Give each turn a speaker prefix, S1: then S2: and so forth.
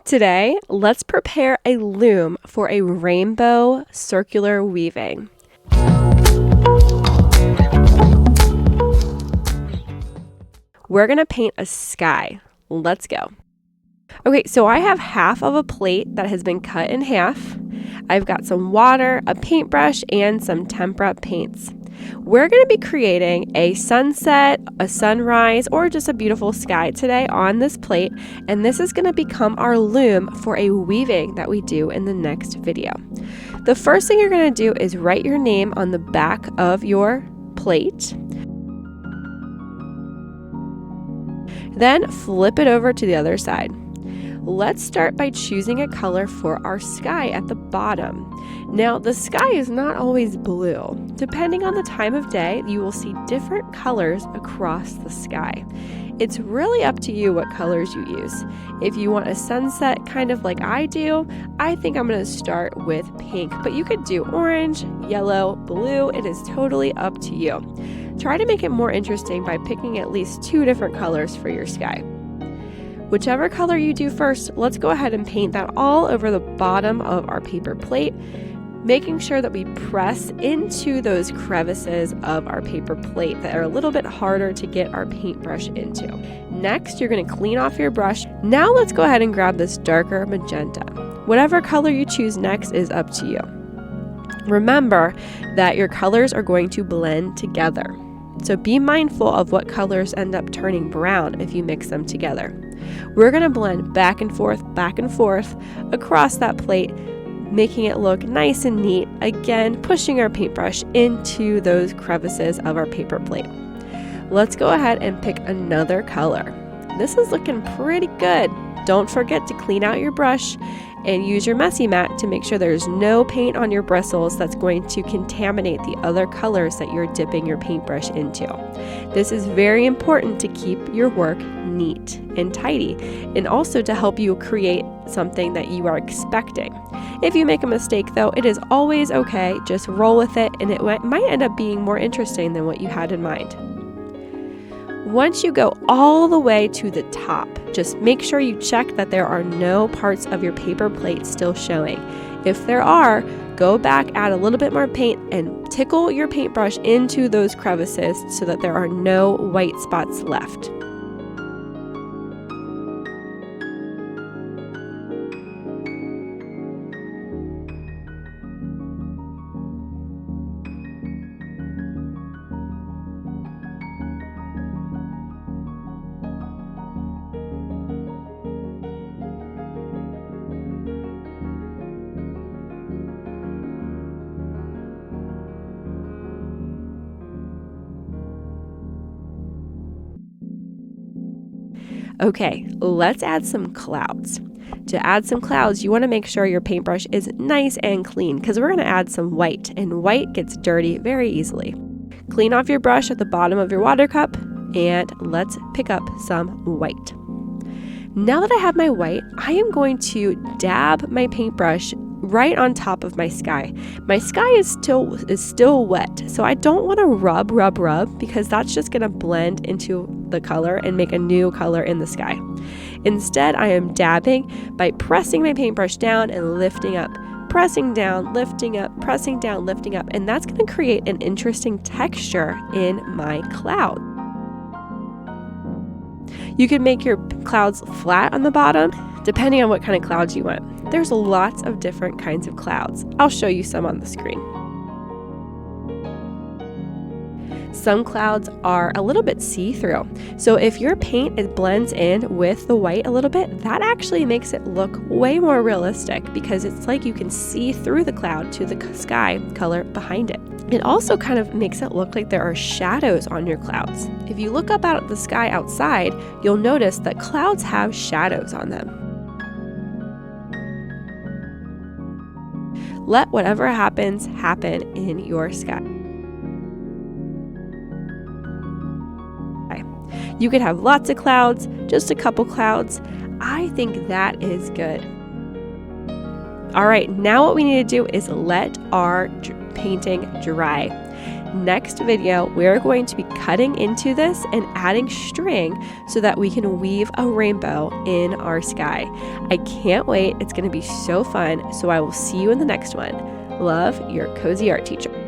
S1: Today, let's prepare a loom for a rainbow circular weaving. We're going to paint a sky. Let's go. Okay, so I have half of a plate that has been cut in half. I've got some water, a paintbrush, and some tempera paints. We're going to be creating a sunset, a sunrise, or just a beautiful sky today on this plate, and this is going to become our loom for a weaving that we do in the next video. The first thing you're going to do is write your name on the back of your plate. Then flip it over to the other side. Let's start by choosing a color for our sky at the bottom. Now, the sky is not always blue. Depending on the time of day, you will see different colors across the sky. It's really up to you what colors you use. If you want a sunset kind of like I do, I think I'm going to start with pink, but you could do orange, yellow, blue. It is totally up to you. Try to make it more interesting by picking at least 2 different colors for your sky. Whichever color you do first, let's go ahead and paint that all over the bottom of our paper plate, making sure that we press into those crevices of our paper plate that are a little bit harder to get our paintbrush into. Next, you're going to clean off your brush. Now let's go ahead and grab this darker magenta. Whatever color you choose next is up to you. Remember that your colors are going to blend together. So be mindful of what colors end up turning brown if you mix them together. We're going to blend back and forth across that plate, making it look nice and neat, again pushing our paintbrush into those crevices of our paper plate. Let's go ahead and pick another color. This is looking pretty good. Don't forget to clean out your brush and use your messy mat to make sure there's no paint on your bristles that's going to contaminate the other colors that you're dipping your paintbrush into. This is very important to keep your work neat and tidy, and also to help you create something that you are expecting. If you make a mistake though, it is always okay. Just roll with it, and it might end up being more interesting than what you had in mind. Once you go all the way to the top, just make sure you check that there are no parts of your paper plate still showing. If there are, go back, add a little bit more paint, and tickle your paintbrush into those crevices so that there are no white spots left. Okay, let's add some clouds. To add some clouds, you want to make sure your paintbrush is nice and clean because we're going to add some white, and white gets dirty very easily. Clean off your brush at the bottom of your water cup, and let's pick up some white. Now that I have my white, I am going to dab my paintbrush right on top of my sky. My sky is still wet, so I don't want to rub because that's just going to blend into the color and make a new color in the sky. Instead, I am dabbing by pressing my paintbrush down and lifting up, pressing down, lifting up, pressing down, lifting up, and that's going to create an interesting texture in my cloud. You can make your clouds flat on the bottom, depending on what kind of clouds you want. There's lots of different kinds of clouds. I'll show you some on the screen. Some clouds are a little bit see-through. So if your paint blends in with the white a little bit, that actually makes it look way more realistic because it's like you can see through the cloud to the sky color behind it. It also kind of makes it look like there are shadows on your clouds. If you look up at the sky outside, you'll notice that clouds have shadows on them. Let whatever happens happen in your sky. You could have lots of clouds, just a couple clouds. I think that is good. All right, now what we need to do is let our painting dry. Next video, we're going to be cutting into this and adding string so that we can weave a rainbow in our sky. I can't wait. It's going to be so fun. So I will see you in the next one. Love, your Cozy Art Teacher.